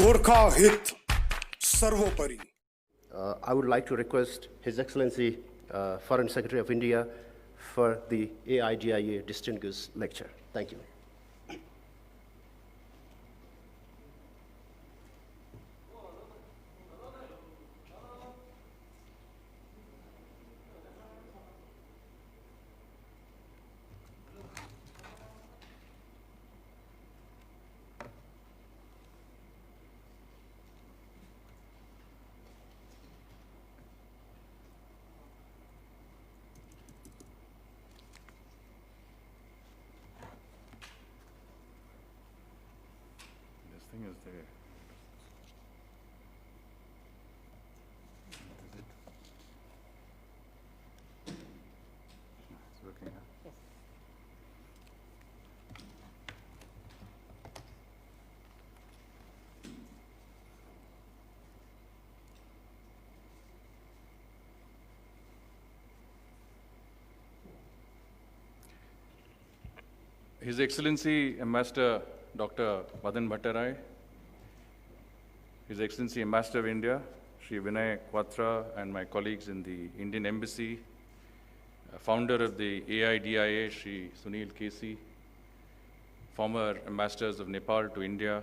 गोरखा हित सर्वोपरि. I would like to request His Excellency Foreign Secretary of India for the AIGIA Distinguished Lecture. Thank you. This thing is there. Is it? It's working, huh? His Excellency Ambassador Dr. Madan Bhattarai, His Excellency Ambassador of India, Sri Vinay Quatra, and my colleagues in the Indian Embassy, founder of the AIDIA, Sri Sunil Kesi, former ambassadors of Nepal to India,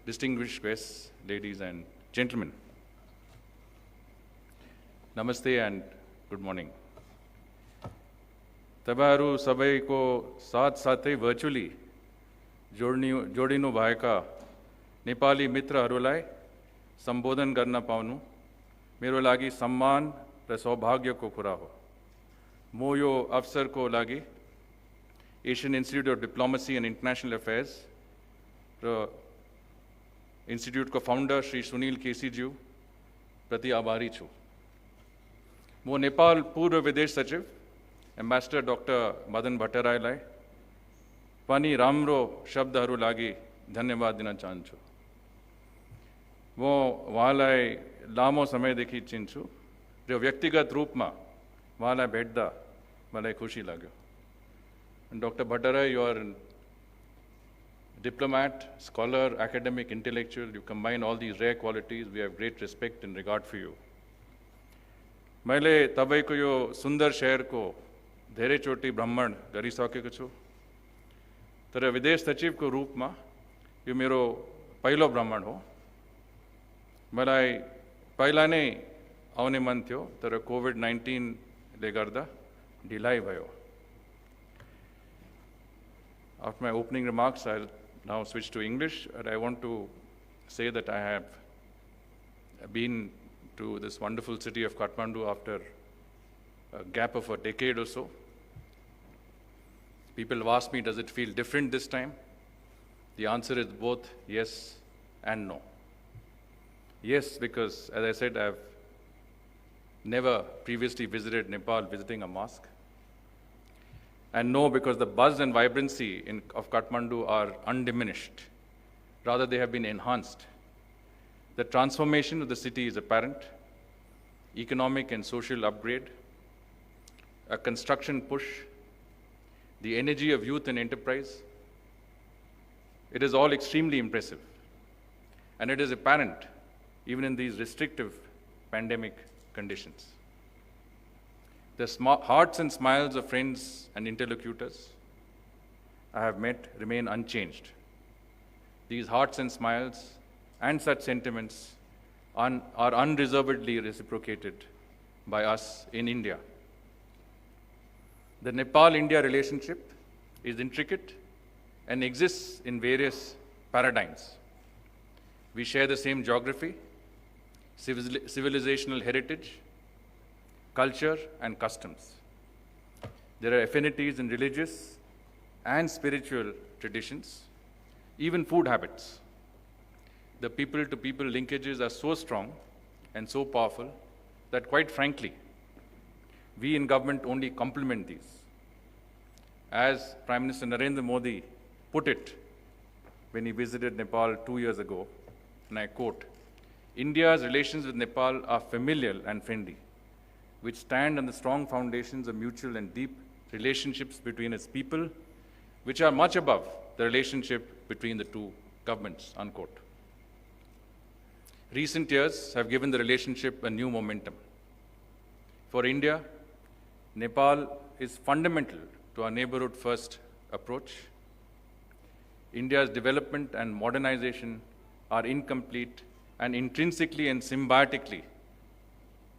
distinguished guests, ladies and gentlemen. Namaste and good morning. तपाईहरु सबैको साथसाथै virtually जोडिनु भएका नेपाली मित्रहरूलाई सम्बोधन गर्न पाउनु मेरो लागि सम्मान र सौभाग्यको कुरा हो। म यो अवसरको लागि Asian institute of diplomacy and international affairs र इन्स्टिट्युटको फाउन्डर श्री सुनिल केसीज्यू प्रति आभारी छु। म नेपाल पूर्व विदेश सचिव एम्बेसडर डाक्टर मदन भट्टराईलाई पनि राम्रो शब्दहरू लागि धन्यवाद दिन चाहन्छु। म उहाँलाई लामो समयदेखि चिन्छु र व्यक्तिगत रूपमा उहाँलाई भेट्दा मलाई खुसी लाग्यो। Dr. Bhattarai, you are a diplomat, scholar, academic, intellectual. You combine all these rare qualities. We have great respect and regard for you. मैले तपाईको यो सुन्दर शहरको धेरैचोटि भ्रमण गरिसकेको छु, तर विदेश सचिवको रूपमा यो मेरो पहिलो भ्रमण हो। मलाई पहिला नै आउने मन थियो, तर कोभिड-19 ले गर्दा ढिलाइ भयो। After my opening remarks, I'll now switch to English, and I want to say that I have been to this wonderful city of Kathmandu after a gap of a decade or so. People have asked me, does it feel different this time? The answer is both yes and no. Yes, because as I said, I've never previously visited Nepal visiting a mosque. And no, because the buzz and vibrancy of Kathmandu are undiminished. Rather, they have been enhanced. The transformation of the city is apparent. Economic and social upgrade, a construction push, the energy of youth and enterprise. It is all extremely impressive. And it is apparent even in these restrictive pandemic conditions. The hearts and smiles of friends and interlocutors I have met remain unchanged. These hearts and smiles and such sentiments are unreservedly reciprocated by us in India. The Nepal-India relationship is intricate and exists in various paradigms. We share the same geography, civilizational heritage, culture, and customs. There are affinities in religious and spiritual traditions, even food habits. The people-to-people linkages are so strong and so powerful that, quite frankly, we in government only complement these. As Prime Minister Narendra Modi put it when he visited Nepal 2 years ago, and I quote, "India's relations with Nepal are familial and friendly, which stand on the strong foundations of mutual and deep relationships between its people, which are much above the relationship between the two governments," unquote. Recent years have given the relationship a new momentum. For India, Nepal is fundamental to our neighborhood first approach. India's development and modernization are incomplete and intrinsically and symbiotically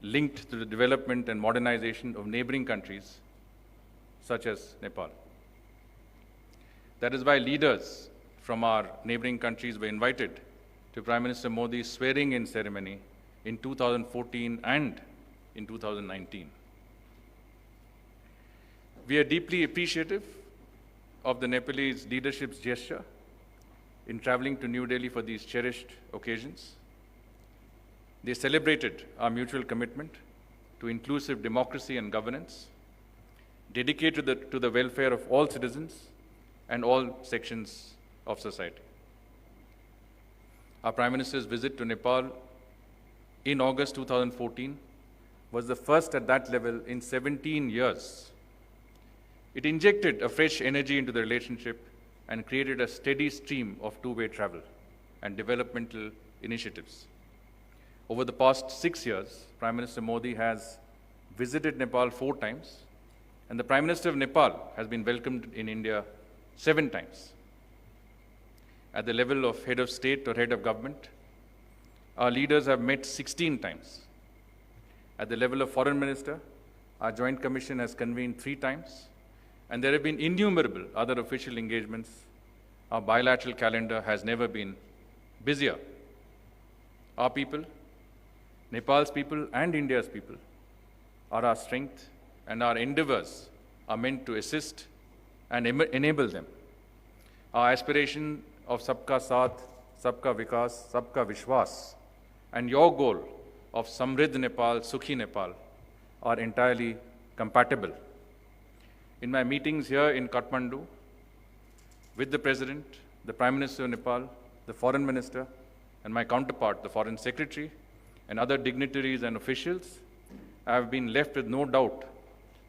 linked to the development and modernization of neighboring countries such as Nepal. That is why leaders from our neighboring countries were invited to Prime Minister Modi's swearing-in ceremony in 2014 and in 2019. We are deeply appreciative of the Nepalese leadership's gesture in traveling to New Delhi for these cherished occasions. They celebrated our mutual commitment to inclusive democracy and governance, dedicated to the welfare of all citizens and all sections of society. Our Prime Minister's visit to Nepal in August 2014 was the first at that level in 17 years. It injected a fresh energy into the relationship and created a steady stream of two-way travel and developmental initiatives. Over the past 6 years, Prime Minister Modi has visited Nepal 4 times, and the Prime Minister of Nepal has been welcomed in India 7 times. At the level of head of state or head of government, our leaders have met 16 times. At the level of foreign minister, our joint commission has convened 3 times, and there have been innumerable other official engagements. Our bilateral calendar has never been busier. Our people, Nepal's people and India's people, are our strength, and our endeavors are meant to assist and enable them. Our aspiration of Sabka Saath, Sabka Vikas, Sabka Vishwas, and your goal of Samridh Nepal, Sukhi Nepal are entirely compatible. In my meetings here in Kathmandu, with the President, the Prime Minister of Nepal, the Foreign Minister, and my counterpart, the Foreign Secretary, and other dignitaries and officials, I have been left with no doubt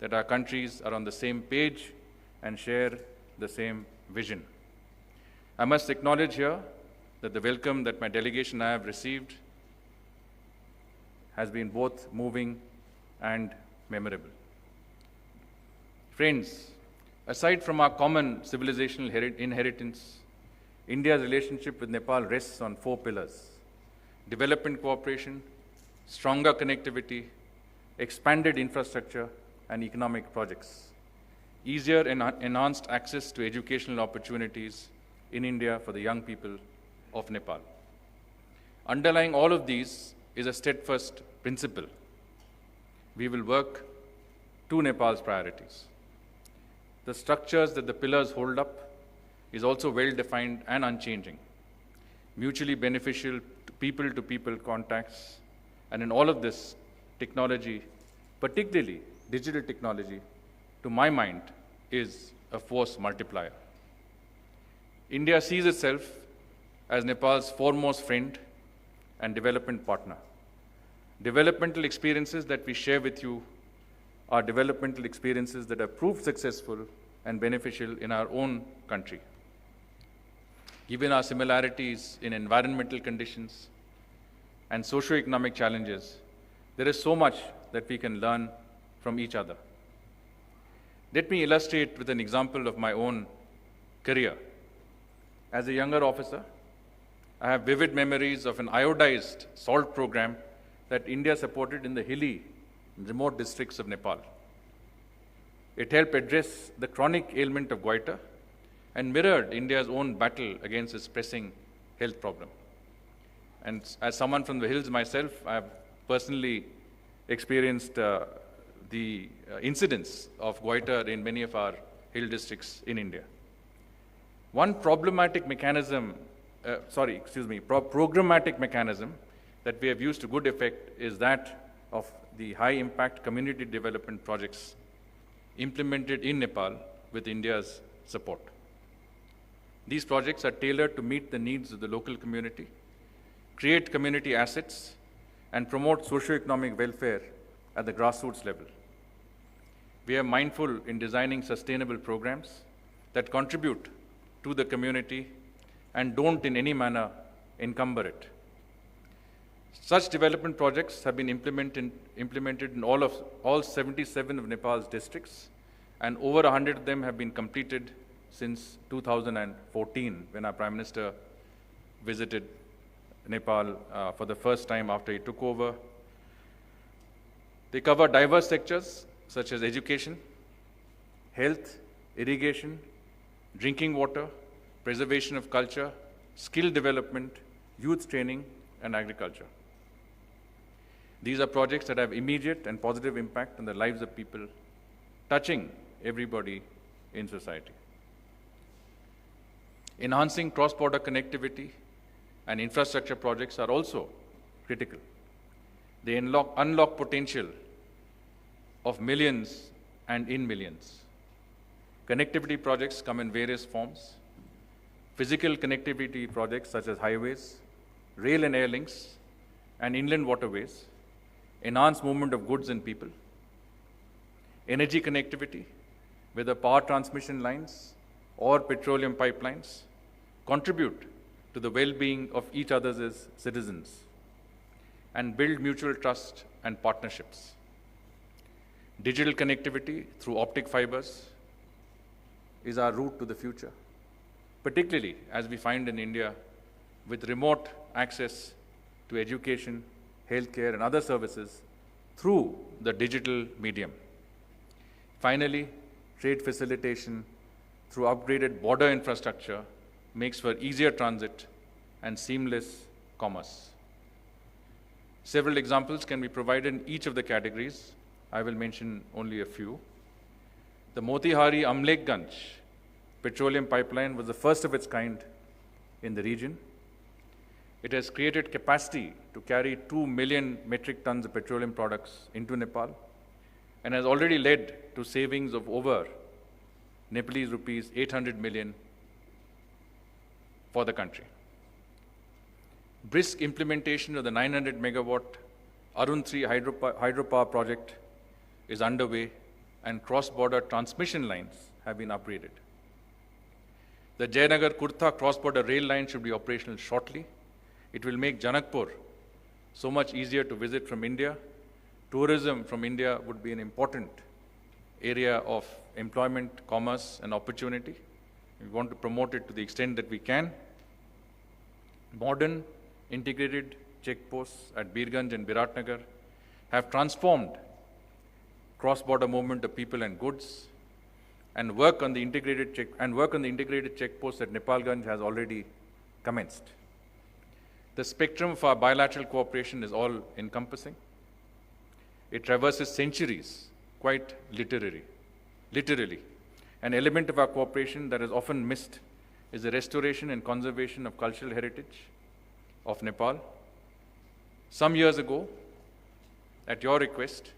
that our countries are on the same page and share the same vision. I must acknowledge here that the welcome that my delegation and I have received has been both moving and memorable. Friends, aside from our common civilizational inheritance, India's relationship with Nepal rests on 4 pillars: development cooperation, stronger connectivity, expanded infrastructure, and economic projects, easier and enhanced access to educational opportunities in India for the young people of Nepal. Underlying all of these is a steadfast principle. We will work to Nepal's priorities. The structures that the pillars hold up is also well-defined and unchanging, mutually beneficial to people contacts, and in all of this, technology, particularly digital technology, to my mind, is a force multiplier. India sees itself as Nepal's foremost friend and development partner. Developmental experiences that we share with you are developmental experiences that have proved successful and beneficial in our own country. Given our similarities in environmental conditions and socio-economic challenges, there is so much that we can learn from each other. Let me illustrate with an example of my own career. As a younger officer, I have vivid memories of an iodized salt program that India supported in the hilly and remote districts of Nepal. It helped address the chronic ailment of goiter and mirrored India's own battle against its pressing health problem. And as someone from the hills myself, I have personally experienced the incidence of goiter in many of our hill districts in India. One programmatic mechanism that we have used to good effect is that of the high-impact community development projects implemented in Nepal with India's support. These projects are tailored to meet the needs of the local community, create community assets, and promote socio-economic welfare at the grassroots level. We are mindful in designing sustainable programs that contribute to the community and don't in any manner encumber it. Such development projects have been implemented in all 77 of Nepal's districts, and over 100 of them have been completed since 2014, when our Prime Minister visited Nepal for the first time after he took over. They cover diverse sectors such as education, health, irrigation, drinking water, preservation of culture, skill development, youth training, and agriculture. These are projects that have immediate and positive impact on the lives of people, touching everybody in society. Enhancing cross-border connectivity and infrastructure projects are also critical. They unlock potential of millions and in millions. Connectivity projects come in various forms. Physical connectivity projects such as highways, rail and air links, and inland waterways enhance movement of goods and people. Energy connectivity, whether power transmission lines or petroleum pipelines, contribute to the well-being of each other's citizens and build mutual trust and partnerships. Digital connectivity through optic fibers is our route to the future, particularly as we find in India with remote access to education, healthcare, and other services through the digital medium. Finally, trade facilitation through upgraded border infrastructure makes for easier transit and seamless commerce. Several examples can be provided in each of the categories. I will mention only a few. The Motihari Amlekganj petroleum pipeline was the first of its kind in the region. It has created capacity to carry 2 million metric tons of petroleum products into Nepal and has already led to savings of over Nepalese rupees 800 million for the country. Brisk implementation of the 900 megawatt Arun 3 hydropower project is underway, and cross-border transmission lines have been upgraded. The Jayanagar-Kurta cross-border rail line should be operational shortly. It will make Janakpur so much easier to visit from India. Tourism from India would be an important area of employment, commerce, and opportunity. We want to promote it to the extent that we can. Modern integrated checkposts at Birganj and Biratnagar have transformed cross-border movement of people and goods, and work on the integrated checkposts at Nepalganj has already commenced. The spectrum of our bilateral cooperation is all-encompassing. It traverses centuries, quite literally. An element of our cooperation that is often missed is the restoration and conservation of cultural heritage of Nepal. Some years ago, at your request,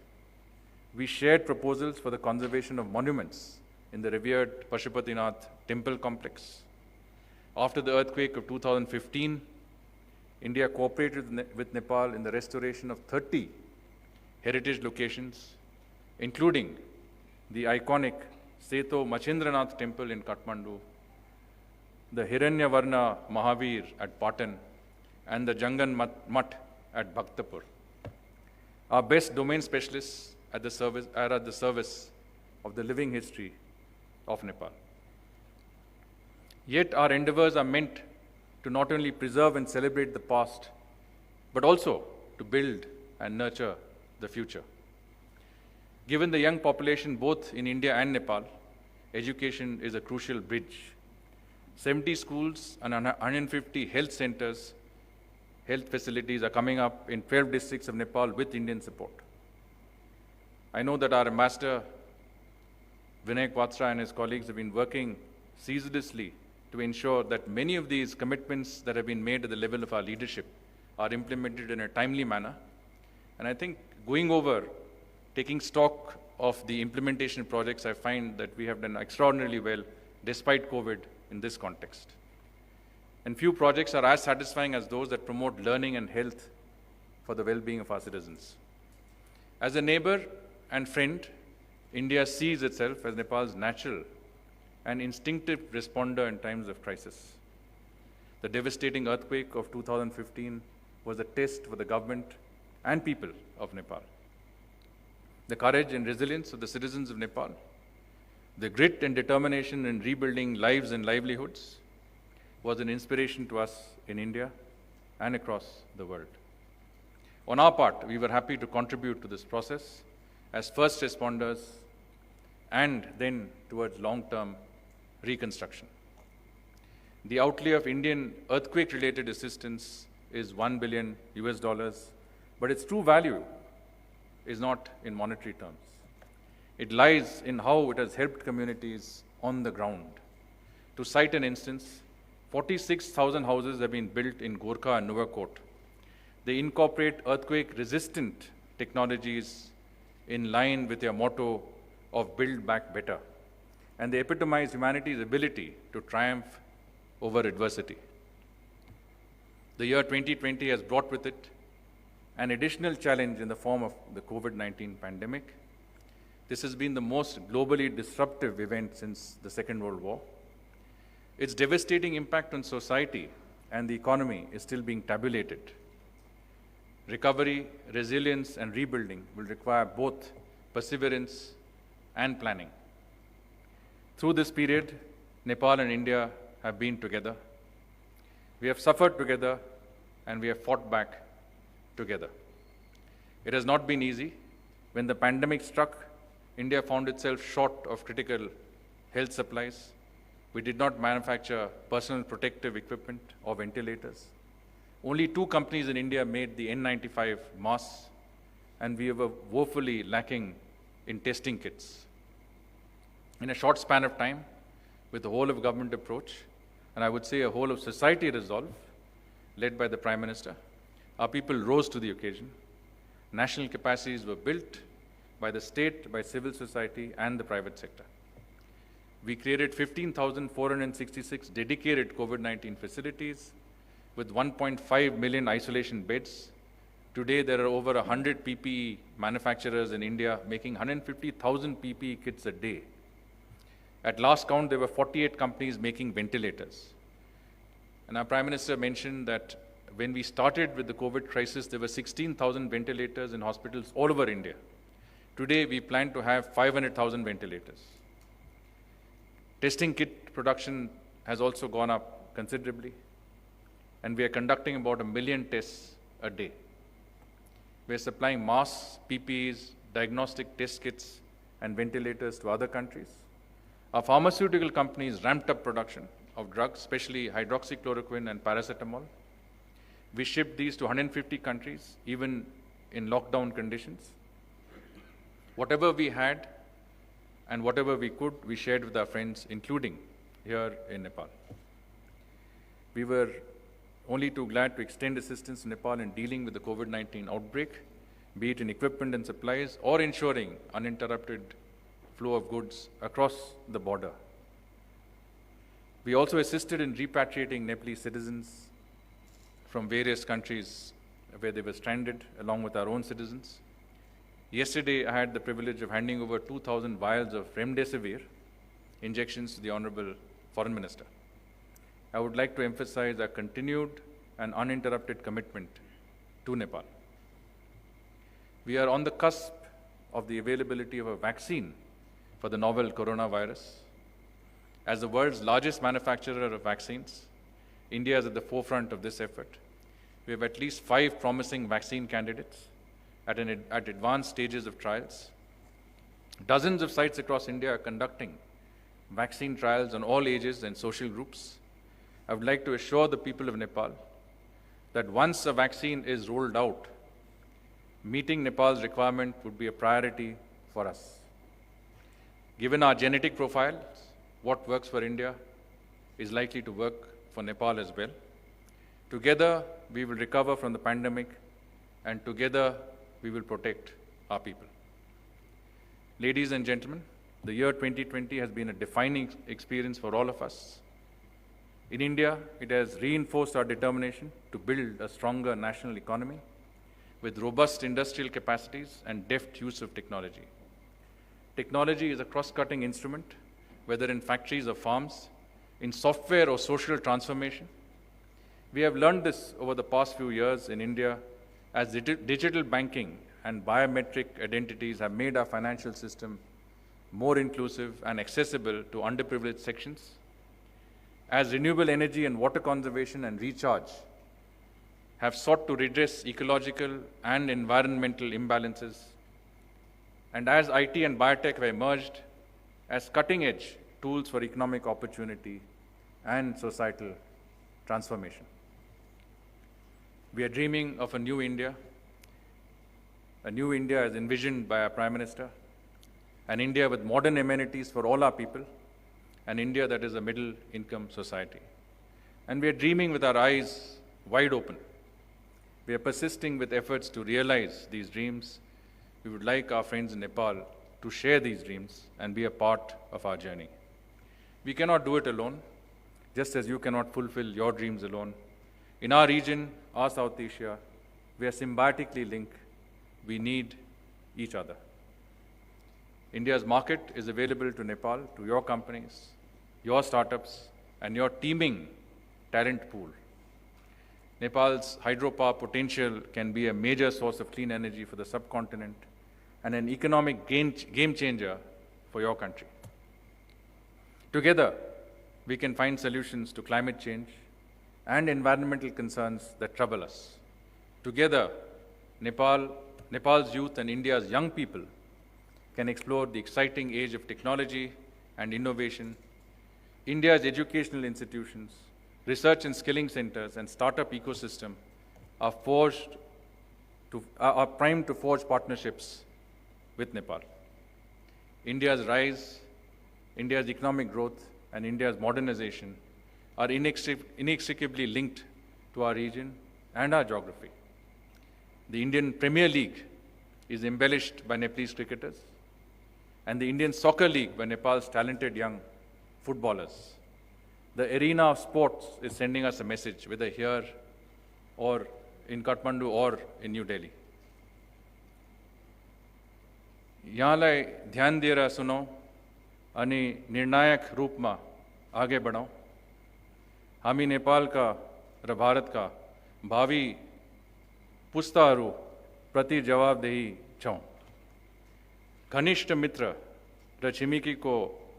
we shared proposals for the conservation of monuments in the revered Pashupatinath temple complex. After the earthquake of 2015, India cooperated with Nepal in the restoration of 30 heritage locations, including the iconic Seto Machendranath temple in Kathmandu, the Hiranyavarna Mahavir at Patan, and the Jangan Mutt at Bhaktapur. Our best domain specialists are at the service of the living history of Nepal. Yet our endeavors are meant to not only preserve and celebrate the past, but also to build and nurture the future. Given the young population both in India and Nepal, education is a crucial bridge. 70 schools and 150 health centers, health facilities are coming up in 12 districts of Nepal with Indian support. I know that our ambassador, Vinay Quatra, and his colleagues have been working ceaselessly to ensure that many of these commitments that have been made at the level of our leadership are implemented in a timely manner. And I think going over, taking stock of the implementation projects, I find that we have done extraordinarily well despite COVID in this context. And few projects are as satisfying as those that promote learning and health for the well-being of our citizens. As a neighbor and friend, India sees itself as Nepal's natural and instinctive responder in times of crisis. The devastating earthquake of 2015 was a test for the government and people of Nepal. The courage and resilience of the citizens of Nepal, the grit and determination in rebuilding lives and livelihoods was an inspiration to us in India and across the world. On our part, we were happy to contribute to this process as first responders and then towards long-term reconstruction. The outlay of Indian earthquake-related assistance is $1 billion US, but its true value is not in monetary terms. It lies in how it has helped communities on the ground. To cite an instance, 46,000 houses have been built in Gorkha and Nuwakot. They incorporate earthquake-resistant technologies in line with their motto of Build Back Better, and they epitomize humanity's ability to triumph over adversity. The year 2020 has brought with it an additional challenge in the form of the COVID-19 pandemic. This has been the most globally disruptive event since the Second World War. Its devastating impact on society and the economy is still being tabulated. Recovery, resilience, and rebuilding will require both perseverance and planning. Through this period, Nepal and India have been together. We have suffered together, and we have fought back together. It has not been easy. When the pandemic struck, India found itself short of critical health supplies. We did not manufacture personal protective equipment or ventilators. Only 2 companies in India made the N95 masks, and we were woefully lacking in testing kits. In a short span of time, with the whole of government approach, and I would say a whole of society resolve, led by the Prime Minister, our people rose to the occasion. National capacities were built by the state, by civil society, and the private sector. We created 15,466 dedicated COVID-19 facilities with 1.5 million isolation beds. Today, there are over 100 PPE manufacturers in India making 150,000 PPE kits a day. At last count, there were 48 companies making ventilators. And our Prime Minister mentioned that when we started with the COVID crisis, there were 16,000 ventilators in hospitals all over India. Today, we plan to have 500,000 ventilators. Testing kit production has also gone up considerably, and we are conducting about 1 million tests a day. We are supplying masks, PPEs, diagnostic test kits, and ventilators to other countries. Our pharmaceutical companies ramped up production of drugs, especially hydroxychloroquine and paracetamol. We shipped these to 150 countries, even in lockdown conditions. Whatever we had and whatever we could, we shared with our friends, including here in Nepal. We were only too glad to extend assistance to Nepal in dealing with the COVID-19 outbreak, be it in equipment and supplies or ensuring uninterrupted flow of goods across the border. We also assisted in repatriating Nepalese citizens from various countries where they were stranded, along with our own citizens. Yesterday, I had the privilege of handing over 2,000 vials of remdesivir injections to the Honorable Foreign Minister. I would like to emphasize our continued and uninterrupted commitment to Nepal. We are on the cusp of the availability of a vaccine for the novel coronavirus. As the world's largest manufacturer of vaccines, India is at the forefront of this effort. We have at least 5 promising vaccine candidates at advanced stages of trials. Dozens of sites across India are conducting vaccine trials on all ages and social groups. I would like to assure the people of Nepal that once a vaccine is rolled out, meeting Nepal's requirement would be a priority for us. Given our genetic profiles, what works for India is likely to work for Nepal as well. Together, we will recover from the pandemic, and together, we will protect our people. Ladies and gentlemen, the year 2020 has been a defining experience for all of us. In India, it has reinforced our determination to build a stronger national economy with robust industrial capacities and deft use of technology. Technology is a cross-cutting instrument, whether in factories or farms, in software or social transformation. We have learned this over the past few years in India as digital banking and biometric identities have made our financial system more inclusive and accessible to underprivileged sections. As renewable energy and water conservation and recharge have sought to redress ecological and environmental imbalances, and as IT and biotech have emerged as cutting-edge tools for economic opportunity and societal transformation. We are dreaming of a new India as envisioned by our Prime Minister, an India with modern amenities for all our people, an India that is a middle-income society. And we are dreaming with our eyes wide open. We are persisting with efforts to realize these dreams. We would like our friends in Nepal to share these dreams and be a part of our journey. We cannot do it alone, just as you cannot fulfill your dreams alone. In our region, our South Asia, we are symbiotically linked. We need each other. India's market is available to Nepal, to your companies, your startups, and your teeming talent pool. Nepal's hydropower potential can be a major source of clean energy for the subcontinent and an economic game changer for your country. Together, we can find solutions to climate change and environmental concerns that trouble us. Together, Nepal's youth and India's young people can explore the exciting age of technology and innovation. India's educational institutions, research and skilling centers, and startup ecosystem are primed to forge partnerships with Nepal. India's rise, India's economic growth, and India's modernization are inextricably linked to our region and our geography. The Indian Premier League is embellished by Nepalese cricketers, and the Indian Soccer League by Nepal's talented young footballers. The arena of sports is sending us a message, whether here or in Kathmandu or in New Delhi. यहाँलाई ध्यान दिएर सुनौ अनि निर्णायक रूपमा आगे बढौं। हामी नेपालका र भारतका भावी पुस्ताहरू प्रति जवाबदेही छौं। घनिष्ठ मित्र र छिमेकीको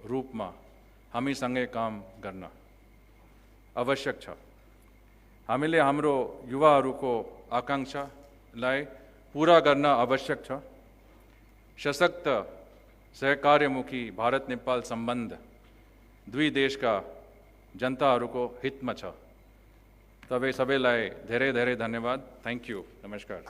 रूपमा हामीसँगै काम गर्न आवश्यक छ। हामीले हाम्रो युवाहरूको आकांक्षालाई पूरा गर्न आवश्यक छ। सशक्त सहकार्यमुखी भारत नेपाल सम्बन्ध दुई देशका जनताहरूको हितमा छ। तपाईं सबैलाई धेरै धेरै धन्यवाद। Thank you. नमस्कार।